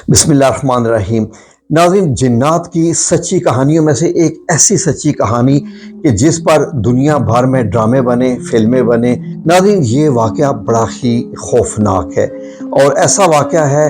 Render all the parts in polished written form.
بسم اللہ الرحمن الرحیم۔ ناظرین، جنات کی سچی کہانیوں میں سے ایک ایسی سچی کہانی کہ جس پر دنیا بھر میں ڈرامے بنے، فلمیں بنے۔ ناظرین، یہ واقعہ بڑا ہی خوفناک ہے اور ایسا واقعہ ہے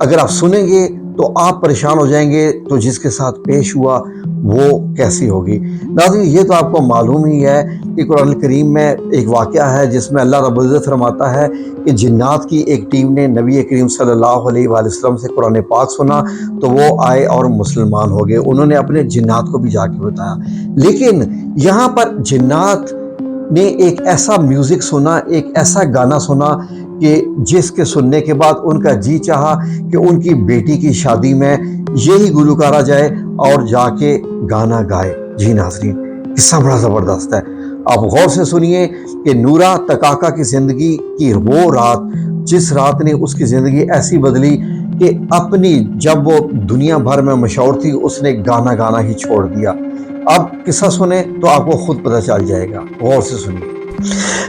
اگر آپ سنیں گے تو آپ پریشان ہو جائیں گے تو جس کے ساتھ پیش ہوا وہ کیسی ہوگی۔ ناظرین، یہ تو آپ کو معلوم ہی ہے کہ قرآن کریم میں ایک واقعہ ہے جس میں اللہ رب العزت فرماتا ہے کہ جنات کی ایک ٹیم نے نبی کریم صلی اللہ علیہ وآلہ وسلم سے قرآن پاک سنا تو وہ آئے اور مسلمان ہو گئے۔ انہوں نے اپنے جنات کو بھی جا کے بتایا، لیکن یہاں پر جنات نے ایک ایسا میوزک سنا، ایک ایسا گانا سنا کہ جس کے سننے کے بعد ان کا جی چاہا کہ ان کی بیٹی کی شادی میں یہی گلوکارہ جائے اور جا کے گانا گائے۔ جی ناظرین، قصہ بڑا زبردست ہے، آپ غور سے سنیے کہ نورا تکاکا کی زندگی کی وہ رات، جس رات نے اس کی زندگی ایسی بدلی کہ اپنی جب وہ دنیا بھر میں مشہور تھی اس نے گانا گانا ہی چھوڑ دیا۔ اب قصہ سنیں تو آپ کو خود پتہ چل جائے گا، غور سے سنیے۔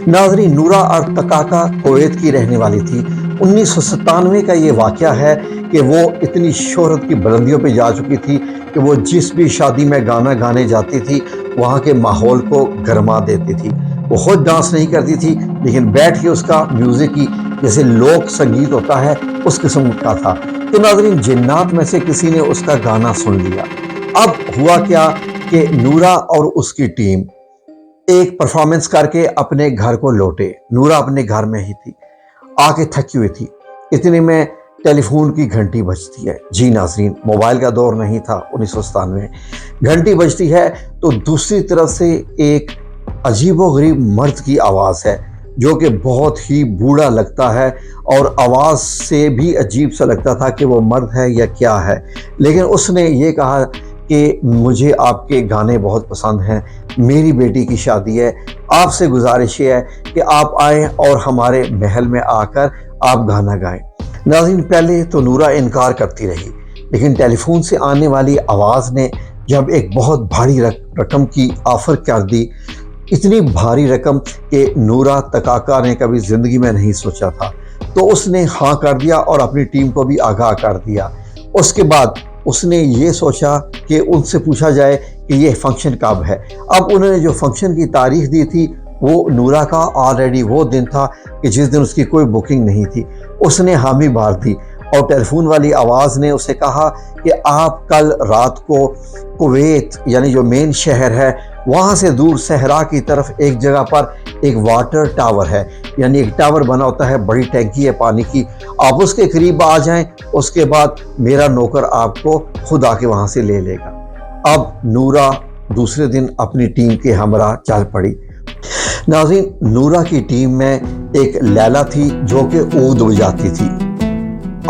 ناظرین، نورا اور تکاکا کویت کی رہنے والی تھی۔ 1997 کا یہ واقعہ ہے کہ وہ اتنی شہرت کی بلندیوں پہ جا چکی تھی کہ وہ جس بھی شادی میں گانا گانے جاتی تھی وہاں کے ماحول کو گرما دیتی تھی۔ وہ خود ڈانس نہیں کرتی تھی لیکن بیٹھ کے اس کا میوزک کی جیسے لوک سنگیت ہوتا ہے اس قسم کا تھا۔ تو ناظرین، جنات میں سے کسی نے اس کا گانا سن لیا۔ اب ہوا کیا کہ نورا اور اس کی ٹیم ایک پرفارمنس کر کے اپنے گھر کو لوٹے۔ نورا اپنے گھر میں ہی تھی، آ کے تھکی ہوئی تھی، اتنے میں ٹیلی فون کی گھنٹی بجتی ہے۔ جی ناظرین، موبائل کا دور نہیں تھا 1997 میں۔ گھنٹی بجتی ہے تو دوسری طرف سے ایک عجیب و غریب مرد کی آواز ہے جو کہ بہت ہی بوڑھا لگتا ہے اور آواز سے بھی عجیب سا لگتا تھا کہ وہ مرد ہے یا کیا ہے، لیکن اس نے یہ کہا کہ مجھے آپ کے گانے بہت پسند ہیں، میری بیٹی کی شادی ہے، آپ سے گزارش یہ ہے کہ آپ آئیں اور ہمارے محل میں آ کر آپ گانا گائیں۔ ناظرین، پہلے تو نورا انکار کرتی رہی، لیکن ٹیلی فون سے آنے والی آواز نے جب ایک بہت بھاری رقم کی آفر کر دی، اتنی بھاری رقم کہ نورا تکاکا نے کبھی زندگی میں نہیں سوچا تھا، تو اس نے ہاں کر دیا اور اپنی ٹیم کو بھی آگاہ کر دیا۔ اس کے بعد اس نے یہ سوچا کہ ان سے پوچھا جائے کہ یہ فنکشن کب ہے۔ اب انہوں نے جو فنکشن کی تاریخ دی تھی وہ نورا کا آلریڈی وہ دن تھا کہ جس دن اس کی کوئی بکنگ نہیں تھی۔ اس نے حامی بھار دی اور ٹیلی فون والی آواز نے اسے کہا کہ آپ کل رات کو کویت یعنی جو مین شہر ہے وہاں سے دور صحرا کی طرف ایک جگہ پر ایک واٹر ٹاور ہے، یعنی ایک ٹاور بنا ہوتا ہے، بڑی ٹینکی ہے پانی کی، آپ اس کے قریب آ جائیں، اس کے بعد میرا نوکر آپ کو خود آ کے وہاں سے لے لے گا۔ اب نورا دوسرے دن اپنی ٹیم کے ہمراہ چل پڑی۔ ناظرین، نورا کی ٹیم میں ایک لیلا تھی جو کہ عود بجاتی تھی،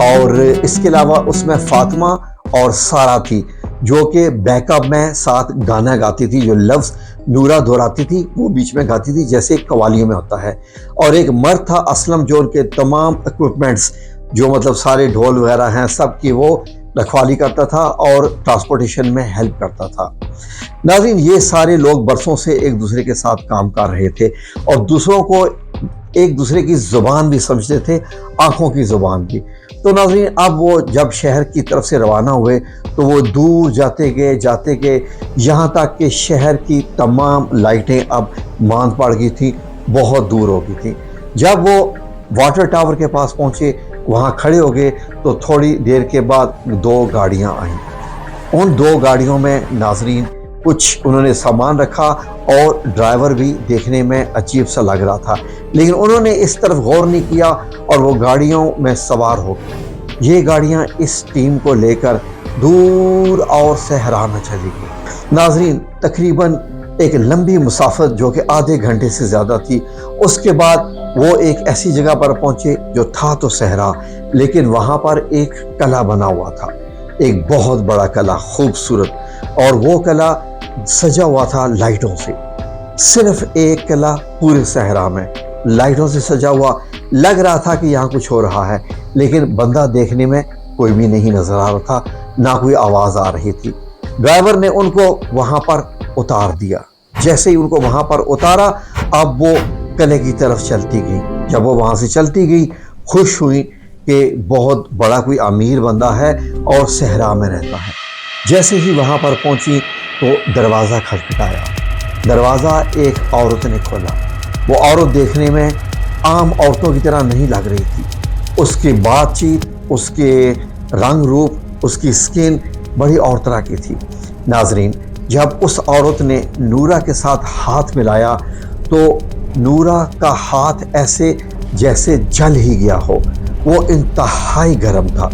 اور اس کے علاوہ اس میں فاطمہ اور سارا تھی جو کہ بیک اپ میں ساتھ گانا گاتی تھی، جو لفظ نورا دہراتی تھی وہ بیچ میں گاتی تھی جیسے قوالیوں میں ہوتا ہے، اور ایک مرد تھا اسلم جو ان کے تمام ایکوپمنٹس جو مطلب سارے ڈھول وغیرہ ہیں سب کی وہ رکھوالی کرتا تھا اور ٹرانسپورٹیشن میں ہیلپ کرتا تھا۔ ناظرین، یہ سارے لوگ برسوں سے ایک دوسرے کے ساتھ کام کر رہے تھے اور دوسروں کو ایک دوسرے کی زبان بھی سمجھتے تھے، آنکھوں کی زبان بھی۔ تو ناظرین، اب وہ جب شہر کی طرف سے روانہ ہوئے تو وہ دور جاتے گئے یہاں تک کہ شہر کی تمام لائٹیں اب ماند پڑ گئی تھیں، بہت دور ہو گئی تھیں۔ جب وہ واٹر ٹاور کے پاس پہنچے، وہاں کھڑے ہو گئے تو تھوڑی دیر کے بعد دو گاڑیاں آئیں۔ ان دو گاڑیوں میں ناظرین کچھ انہوں نے سامان رکھا اور ڈرائیور بھی دیکھنے میں عجیب سا لگ رہا تھا، لیکن انہوں نے اس طرف غور نہیں کیا اور وہ گاڑیوں میں سوار ہو گئے۔ یہ گاڑیاں اس ٹیم کو لے کر دور اور صحرا میں چلی گئی۔ ناظرین، تقریباً ایک لمبی مسافت جو کہ آدھے گھنٹے سے زیادہ تھی، اس کے بعد وہ ایک ایسی جگہ پر پہنچے جو تھا تو صحرا، لیکن وہاں پر ایک قلعہ بنا ہوا تھا، ایک بہت بڑا قلعہ، خوبصورت، اور وہ قلعہ سجا ہوا تھا لائٹوں سے۔ صرف ایک قلعہ پورے صحرا میں لائٹوں سے سجا ہوا، لگ رہا تھا کہ یہاں کچھ ہو رہا ہے، لیکن بندہ دیکھنے میں کوئی بھی نہیں نظر آ رہا تھا، نہ کوئی آواز آ رہی تھی۔ ڈرائیور نے ان کو وہاں پر اتار دیا۔ جیسے ہی ان کو وہاں پر اتارا، اب وہ قلعے کی طرف چلتی گئی۔ جب وہ وہاں سے چلتی گئی، خوش ہوئی کہ بہت بڑا کوئی امیر بندہ ہے اور صحرا میں رہتا ہے۔ جیسے ہی وہاں پر پہنچی تو دروازہ کھٹکھٹایا۔ دروازہ ایک عورت نے کھولا۔ وہ عورت دیکھنے میں عام عورتوں کی طرح نہیں لگ رہی تھی۔ اس کی بات چیت، اس کے رنگ روپ، اس کی سکن بڑی اور طرح کی تھی۔ ناظرین، جب اس عورت نے نورہ کے ساتھ ہاتھ ملایا تو نورہ کا ہاتھ ایسے جیسے جل ہی گیا ہو۔ وہ انتہائی گرم تھا،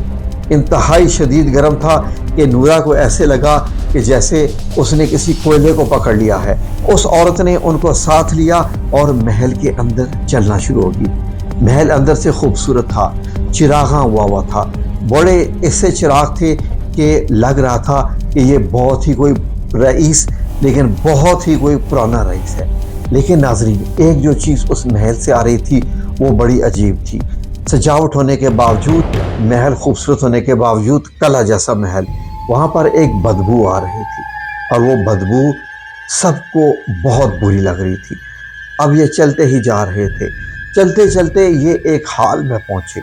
انتہائی شدید گرم تھا کہ نورہ کو ایسے لگا کہ جیسے اس نے کسی کوئلے کو پکڑ لیا ہے۔ اس عورت نے ان کو ساتھ لیا اور محل کے اندر چلنا شروع ہوگی۔ محل اندر سے خوبصورت تھا، چراغاں ہوا ہوا تھا، بڑے ایسے چراغ تھے کہ لگ رہا تھا کہ یہ بہت ہی کوئی رئیس، لیکن بہت ہی کوئی پرانا رئیس ہے۔ لیکن ناظرین، ایک جو چیز اس محل سے آ رہی تھی وہ بڑی عجیب تھی۔ سجاوٹ ہونے کے باوجود، محل خوبصورت ہونے کے باوجود، قلعہ جیسا محل، وہاں پر ایک بدبو آ رہی تھی اور وہ بدبو سب کو بہت بری لگ رہی تھی۔ اب یہ چلتے ہی جا رہے تھے، چلتے چلتے یہ ایک حال میں پہنچے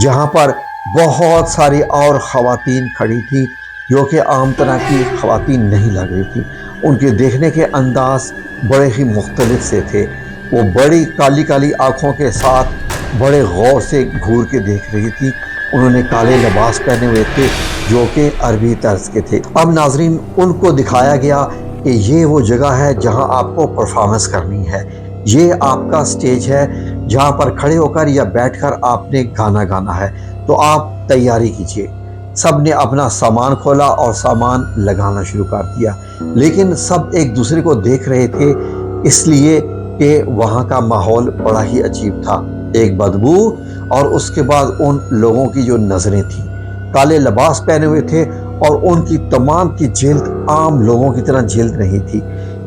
جہاں پر بہت ساری اور خواتین کھڑی تھیں جو کہ عام طرح کی خواتین نہیں لگ رہی تھیں۔ ان کے دیکھنے کے انداز بڑے ہی مختلف سے تھے۔ وہ بڑی کالی کالی آنکھوں کے ساتھ بڑے غور سے گھور کے دیکھ رہی تھی۔ انہوں نے کالے لباس پہنے ہوئے تھے جو کہ عربی طرز کے تھے۔ اب ناظرین، ان کو دکھایا گیا کہ یہ وہ جگہ ہے جہاں آپ کو پرفارمنس کرنی ہے، یہ آپ کا سٹیج ہے جہاں پر کھڑے ہو کر یا بیٹھ کر آپ نے گانا گانا ہے، تو آپ تیاری کیجئے۔ سب نے اپنا سامان کھولا اور سامان لگانا شروع کر دیا، لیکن سب ایک دوسرے کو دیکھ رہے تھے اس لیے کہ وہاں کا ماحول بڑا ہی عجیب تھا۔ ایک بدبو اور اس کے بعد ان لوگوں کی جو نظریں تھیں، کالے لباس پہنے ہوئے تھے اور ان کی تمام کی جلد عام لوگوں کی طرح جلد نہیں تھی۔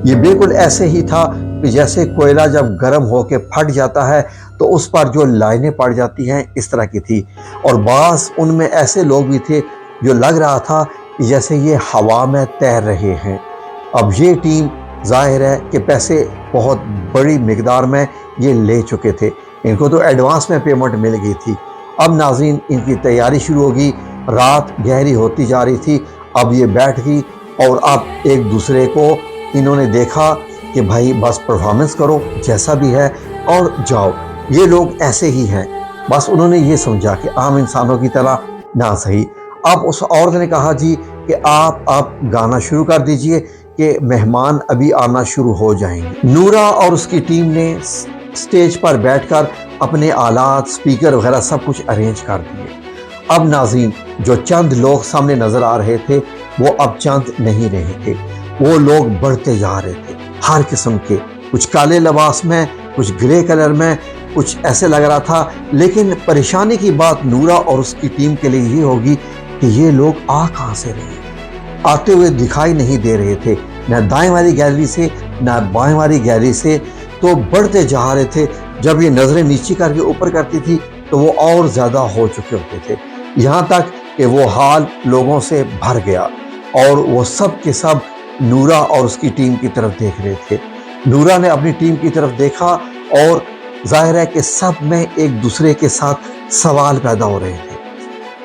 یہ بالکل ایسے ہی تھا کہ جیسے کوئلہ جب گرم ہو کے پھٹ جاتا ہے تو اس پر جو لائنیں پڑ جاتی ہیں، اس طرح کی تھی۔ اور بعض ان میں ایسے لوگ بھی تھے جو لگ رہا تھا کہ جیسے یہ ہوا میں تیر رہے ہیں۔ اب یہ ٹیم ظاہر ہے کہ پیسے بہت بڑی مقدار میں یہ لے چکے تھے، ان کو تو ایڈوانس میں پیمنٹ مل گئی تھی۔ اب ناظرین، ان کی تیاری شروع ہوگی، رات گہری ہوتی جا رہی تھی۔ اب یہ بیٹھ گئی اور اب ایک دوسرے کو انہوں نے دیکھا کہ بھائی بس پرفارمنس کرو جیسا بھی ہے اور جاؤ، یہ لوگ ایسے ہی ہیں۔ بس انہوں نے یہ سمجھا کہ عام انسانوں کی طرح نہ صحیح۔ اب اس عورت نے کہا جی کہ آپ گانا شروع کر دیجئے کہ مہمان ابھی آنا شروع ہو جائیں گے۔ نورہ اور اس کی ٹیم نے سٹیج پر بیٹھ کر اپنے آلات، سپیکر وغیرہ سب کچھ ارینج کر دیے۔ اب ناظرین، جو چند لوگ سامنے نظر آ رہے تھے وہ اب چند نہیں رہے تھے، وہ لوگ بڑھتے جا رہے تھے، ہر قسم کے، کچھ کالے لباس میں، کچھ گرے کلر میں، کچھ ایسے لگ رہا تھا۔ لیکن پریشانی کی بات نورہ اور اس کی ٹیم کے لیے یہ ہوگی کہ یہ لوگ آ کہاں سے رہے ہیں؟ آتے ہوئے دکھائی نہیں دے رہے تھے، نہ دائیں والی گیلری سے نہ بائیں والی گیلری سے، تو بڑھتے جا رہے تھے۔ جب یہ نظریں نیچے کر کے اوپر کرتی تھی تو وہ اور زیادہ ہو چکے ہوتے تھے، یہاں تک کہ وہ حال لوگوں سے بھر گیا اور وہ سب کے سب نورہ اور اس کی ٹیم کی طرف دیکھ رہے تھے۔ نورہ نے اپنی ٹیم کی طرف دیکھا اور ظاہر ہے کہ سب میں ایک دوسرے کے ساتھ سوال پیدا ہو رہے تھے،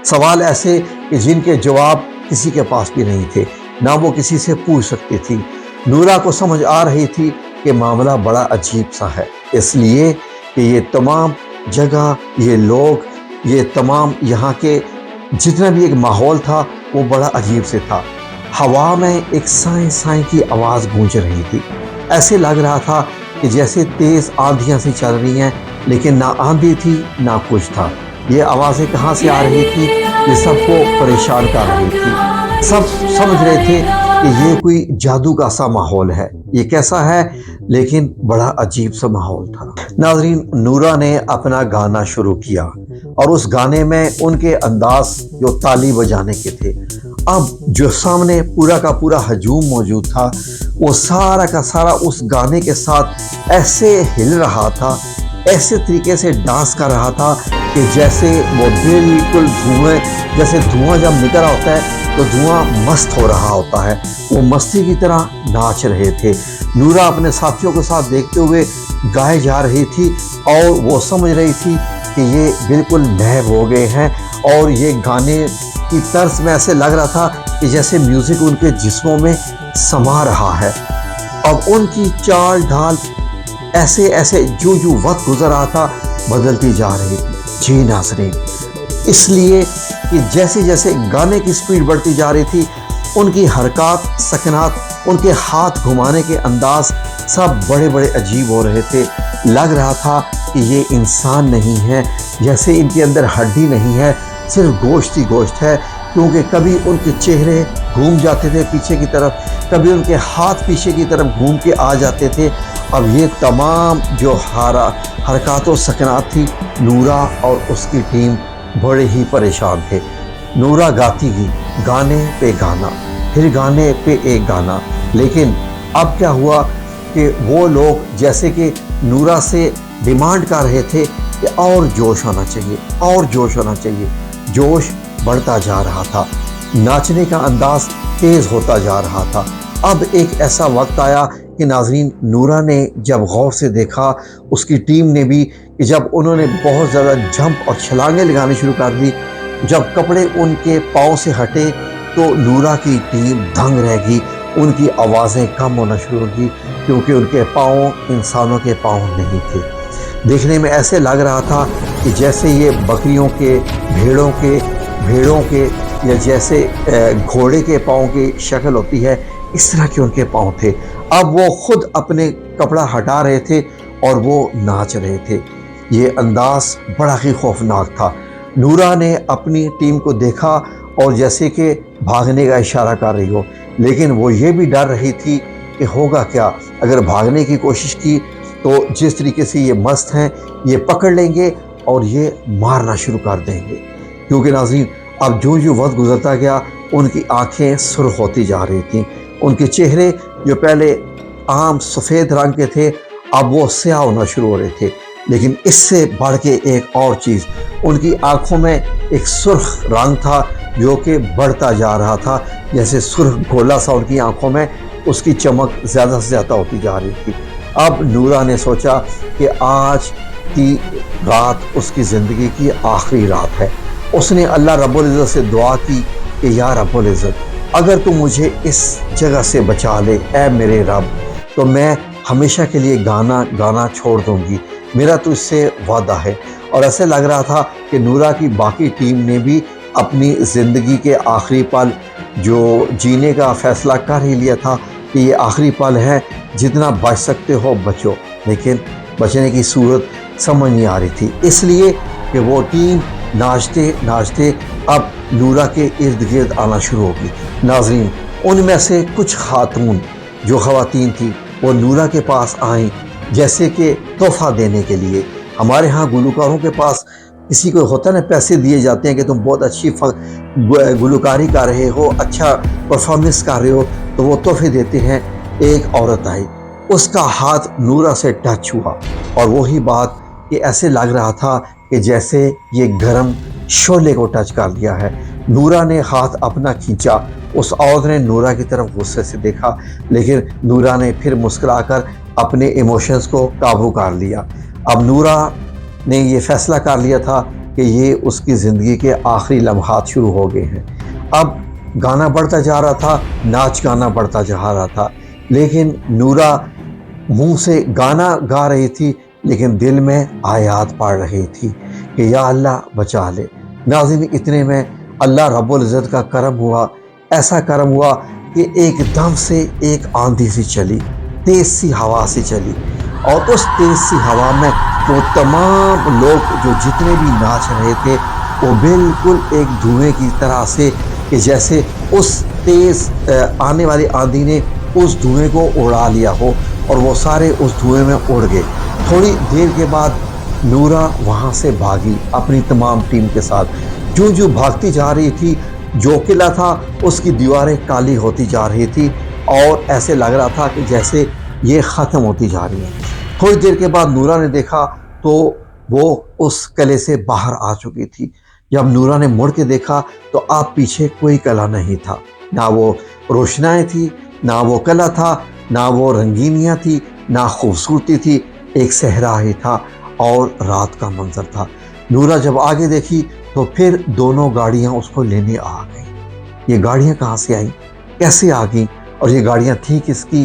سوال ایسے کہ جن کے جواب کسی کے پاس بھی نہیں تھے، نہ وہ کسی سے پوچھ سکتی تھی۔ نورہ کو سمجھ آ رہی تھی کہ معاملہ بڑا عجیب سا ہے، اس لیے کہ یہ تمام جگہ، یہ لوگ، یہ تمام یہاں کے جتنا بھی ایک ماحول تھا وہ بڑا عجیب سے تھا۔ ہوا میں ایک سائیں سائیں کی آواز گونج رہی تھی، ایسے لگ رہا تھا کہ جیسے تیز آندھیاں سی چل رہی ہیں، لیکن نہ آندھی تھی نہ کچھ تھا۔ یہ آوازیں کہاں سے آ رہی تھی؟ یہ سب کو پریشان کر رہی تھی۔ سب سمجھ رہے تھے کہ یہ کوئی جادو کا سا ماحول ہے۔ یہ کیسا ہے؟ لیکن بڑا عجیب سا ماحول تھا۔ ناظرین، نورہ نے اپنا گانا شروع کیا اور اس گانے میں ان کے انداز جو تالی بجانے کے تھے۔ اب جو سامنے پورا کا پورا ہجوم موجود تھا وہ سارا کا سارا اس گانے کے ساتھ ایسے ہل رہا تھا، ایسے طریقے سے ڈانس کر رہا تھا کہ جیسے وہ بالکل جیسے دھواں جب نکل رہا ہوتا ہے تو دھواں مست ہو رہا ہوتا ہے، وہ مستی کی طرح ناچ رہے تھے۔ نورا اپنے ساتھیوں کے ساتھ دیکھتے ہوئے گائے جا رہی تھی اور وہ سمجھ رہی تھی کہ یہ بالکل محو ہو گئے ہیں، اور یہ گانے کی طرز میں ایسے لگ رہا تھا کہ جیسے میوزک ان کے جسموں میں سما رہا ہے۔ اب ان کی چال ڈھال ایسے ایسے جو وقت گزر رہا تھا بدلتی جا رہی تھی۔ جی ناظرین، اس لیے کہ جیسے جیسے گانے کی سپیڈ بڑھتی جا رہی تھی، ان کی حرکات، سکنات، ان کے ہاتھ گھمانے کے انداز سب بڑے بڑے عجیب ہو رہے تھے۔ لگ رہا تھا کہ یہ انسان نہیں ہے، جیسے ان کے اندر ہڈی نہیں ہے، صرف گوشت ہی گوشت ہے، کیونکہ کبھی ان کے چہرے گھوم جاتے تھے پیچھے کی طرف، کبھی ان کے ہاتھ پیچھے کی طرف گھوم کے آ جاتے تھے۔ اب یہ تمام جو حرکات و سکنات تھی، نورا اور اس کی ٹیم بڑے ہی پریشان تھے۔ نورا گاتی گئی، گانے پہ گانا، پھر گانے پہ ایک گانا، لیکن اب کیا ہوا کہ وہ لوگ جیسے کہ نورا سے ڈیمانڈ کر رہے تھے کہ اور جوش ہونا چاہیے، اور جوش ہونا چاہیے۔ جوش بڑھتا جا رہا تھا، ناچنے کا انداز تیز ہوتا جا رہا تھا۔ اب ایک ایسا وقت آیا کہ ناظرین، نورا نے جب غور سے دیکھا، اس کی ٹیم نے بھی، کہ جب انہوں نے بہت زیادہ جمپ اور چھلانگیں لگانی شروع کر دی، جب کپڑے ان کے پاؤں سے ہٹے تو نورا کی ٹیم دنگ رہ گئی، ان کی آوازیں کم ہونا شروع ہو گئی، کیونکہ ان کے پاؤں انسانوں کے پاؤں نہیں تھے۔ دیکھنے میں ایسے لگ رہا تھا کہ جیسے یہ بکریوں کے، بھیڑوں کے یا جیسے گھوڑے کے پاؤں کی شکل ہوتی ہے، اس طرح کے ان کے پاؤں تھے۔ اب وہ خود اپنے کپڑا ہٹا رہے تھے اور وہ ناچ رہے تھے۔ یہ انداز بڑا ہی خوفناک تھا۔ نورا نے اپنی ٹیم کو دیکھا اور جیسے کہ بھاگنے کا اشارہ کر رہی ہو، لیکن وہ یہ بھی ڈر رہی تھی کہ ہوگا کیا اگر بھاگنے کی کوشش کی تو جس طریقے سے یہ مست ہیں، یہ پکڑ لیں گے اور یہ مارنا شروع کر دیں گے۔ کیونکہ ناظرین، اب جو وقت گزرتا گیا، ان کی آنکھیں سرخ ہوتی جا رہی تھیں، ان کے چہرے جو پہلے عام سفید رنگ کے تھے اب وہ سیاہ ہونا شروع ہو رہے تھے۔ لیکن اس سے بڑھ کے ایک اور چیز، ان کی آنکھوں میں ایک سرخ رنگ تھا جو کہ بڑھتا جا رہا تھا، جیسے سرخ گولا سا ان کی آنکھوں میں، اس کی چمک زیادہ سے زیادہ ہوتی جا رہی تھی۔ اب نورا نے سوچا کہ آج کی رات اس کی زندگی کی آخری رات ہے۔ اس نے اللہ رب العزت سے دعا کی کہ یا رب العزت، اگر تو مجھے اس جگہ سے بچا لے اے میرے رب، تو میں ہمیشہ کے لیے گانا چھوڑ دوں گی، میرا تو اس سے وعدہ ہے۔ اور ایسے لگ رہا تھا کہ نورا کی باقی ٹیم نے بھی اپنی زندگی کے آخری پل جو جینے کا فیصلہ کر ہی لیا تھا کہ یہ آخری پل ہے، جتنا بچ سکتے ہو بچو، لیکن بچنے کی صورت سمجھ نہیں آ رہی تھی، اس لیے کہ وہ ٹیم ناچتے ناچتے اب نورا کے ارد گرد آنا شروع ہو گئی۔ ناظرین، ان میں سے کچھ خاتون جو خواتین تھیں وہ نورا کے پاس آئیں، جیسے کہ تحفہ دینے کے لیے۔ ہمارے ہاں گلوکاروں کے پاس کسی کو ہوتا ہے نا، پیسے دیے جاتے ہیں کہ تم بہت اچھی گلوکاری کر رہے ہو، اچھا پرفارمنس کر رہے ہو، تو وہ تحفے دیتے ہیں۔ ایک عورت آئی، اس کا ہاتھ نورا سے ٹچ ہوا، اور وہی بات کہ ایسے لگ رہا تھا کہ جیسے یہ گرم شعلے کو ٹچ کر لیا ہے۔ نورا نے ہاتھ اپنا کھینچا، اس عورت نے نورا کی طرف غصے سے دیکھا، لیکن نورا نے پھر مسکرا کر اپنے ایموشنز کو قابو کر لیا۔ اب نورا نے یہ فیصلہ کر لیا تھا کہ یہ اس کی زندگی کے آخری لمحات شروع ہو گئے ہیں۔ اب گانا بڑھتا جا رہا تھا، ناچ گانا بڑھتا جا رہا تھا، لیکن نورا منہ سے گانا گا رہی تھی لیکن دل میں آیات پڑھ رہی تھی کہ یا اللہ بچا لے۔ ناظرین، اتنے میں اللہ رب العزت کا کرم ہوا، ایسا کرم ہوا کہ ایک دم سے ایک آندھی سی چلی، تیز سی ہوا سی چلی، اور اس تیز سی ہوا میں وہ تمام لوگ جو جتنے بھی ناچ رہے تھے وہ بالکل ایک دھوئیں کی طرح سے، کہ جیسے اس تیز آنے والی آندھی نے اس دھوئیں کو اڑا لیا ہو، اور وہ سارے اس دھوئیں میں اڑ گئے۔ تھوڑی دیر کے بعد نورا وہاں سے بھاگی اپنی تمام ٹیم کے ساتھ۔ جو بھاگتی جا رہی تھی، جو قلعہ تھا اس کی دیواریں کالی ہوتی جا رہی تھی، اور ایسے لگ رہا تھا کہ جیسے یہ ختم ہوتی جا رہی ہیں۔ تھوڑی دیر کے بعد نورا نے دیکھا تو وہ اس قلعے سے باہر آ چکی تھی۔ جب نورا نے مڑ کے دیکھا تو اب پیچھے کوئی کلا نہیں تھا، نہ وہ روشنائیں تھی، نہ وہ کلا تھا، نہ وہ رنگینیاں تھی، نہ خوبصورتی تھی، ایک صحرا ہی تھا اور رات کا منظر تھا۔ نورا جب آگے دیکھی تو پھر دونوں گاڑیاں اس کو لینے آ گئیں۔ یہ گاڑیاں کہاں سے آئیں، کیسے آ گئیں، اور یہ گاڑیاں تھیں کس کی؟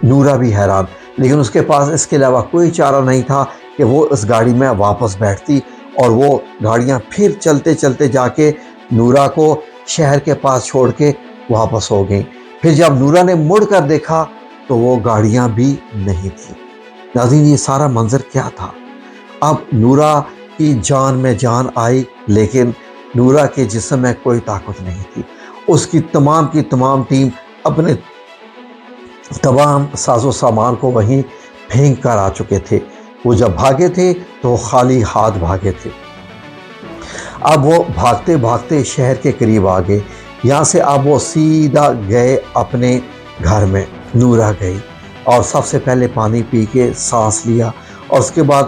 نورا بھی حیران، لیکن اس کے پاس اس کے علاوہ کوئی چارہ نہیں تھا کہ وہ اس گاڑی میں واپس بیٹھتی، اور وہ گاڑیاں پھر چلتے چلتے جا کے نورا کو شہر کے پاس چھوڑ کے واپس ہو گئیں۔ پھر جب نورا نے مڑ کر دیکھا تو وہ گاڑیاں بھی نہیں تھیں۔ ناظرین، یہ سارا منظر کیا تھا؟ اب نورا کی جان میں جان آئی، لیکن نورا کے جسم میں کوئی طاقت نہیں تھی۔ اس کی تمام ٹیم اپنے تمام ساز و سامان کو وہیں پھینک کر آ چکے تھے۔ وہ جب بھاگے تھے تو خالی ہاتھ بھاگے تھے۔ اب وہ بھاگتے بھاگتے شہر کے قریب آ گئے۔ یہاں سے اب وہ سیدھا گئے اپنے گھر میں۔ نورا گئی اور سب سے پہلے پانی پی کے سانس لیا، اور اس کے بعد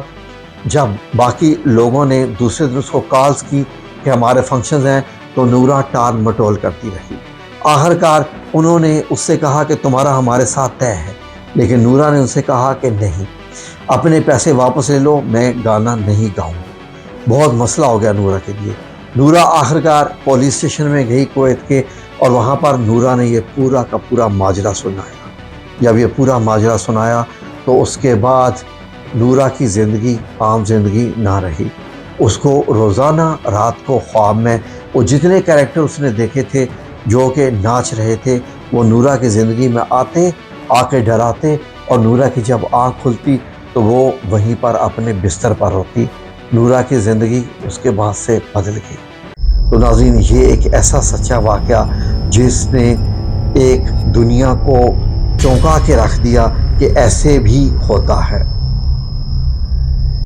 جب باقی لوگوں نے دوسرے دن اس کو کالز کی کہ ہمارے فنکشنز ہیں، تو نورا ٹال مٹول کرتی رہی۔ آخرکار انہوں نے اس سے کہا کہ تمہارا ہمارے ساتھ طے ہے، لیکن نورا نے ان سے کہا کہ نہیں، اپنے پیسے واپس لے لو، میں گانا نہیں گاؤں گا۔ بہت مسئلہ ہو گیا نورا کے لیے۔ نورا آخرکار پولیس اسٹیشن میں گئی کویت کے، اور وہاں پر نورا نے یہ پورا کا پورا ماجرا سنایا۔ جب یہ پورا ماجرا سنایا تو اس کے بعد نورا کی زندگی عام زندگی نہ رہی۔ اس کو روزانہ رات کو خواب میں وہ جتنے کیریکٹر اس نے دیکھے تھے جو کہ ناچ رہے تھے، وہ نورا کی زندگی میں آتے، آ کے ڈراتے، اور نورا کی جب آنکھ کھلتی تو وہ وہیں پر اپنے بستر پر ہوتی۔ نورا کی زندگی اس کے بعد سے بدل گئی۔ تو ناظرین، یہ ایک ایسا سچا واقعہ جس نے ایک دنیا کو چونکا کے رکھ دیا کہ ایسے بھی ہوتا ہے۔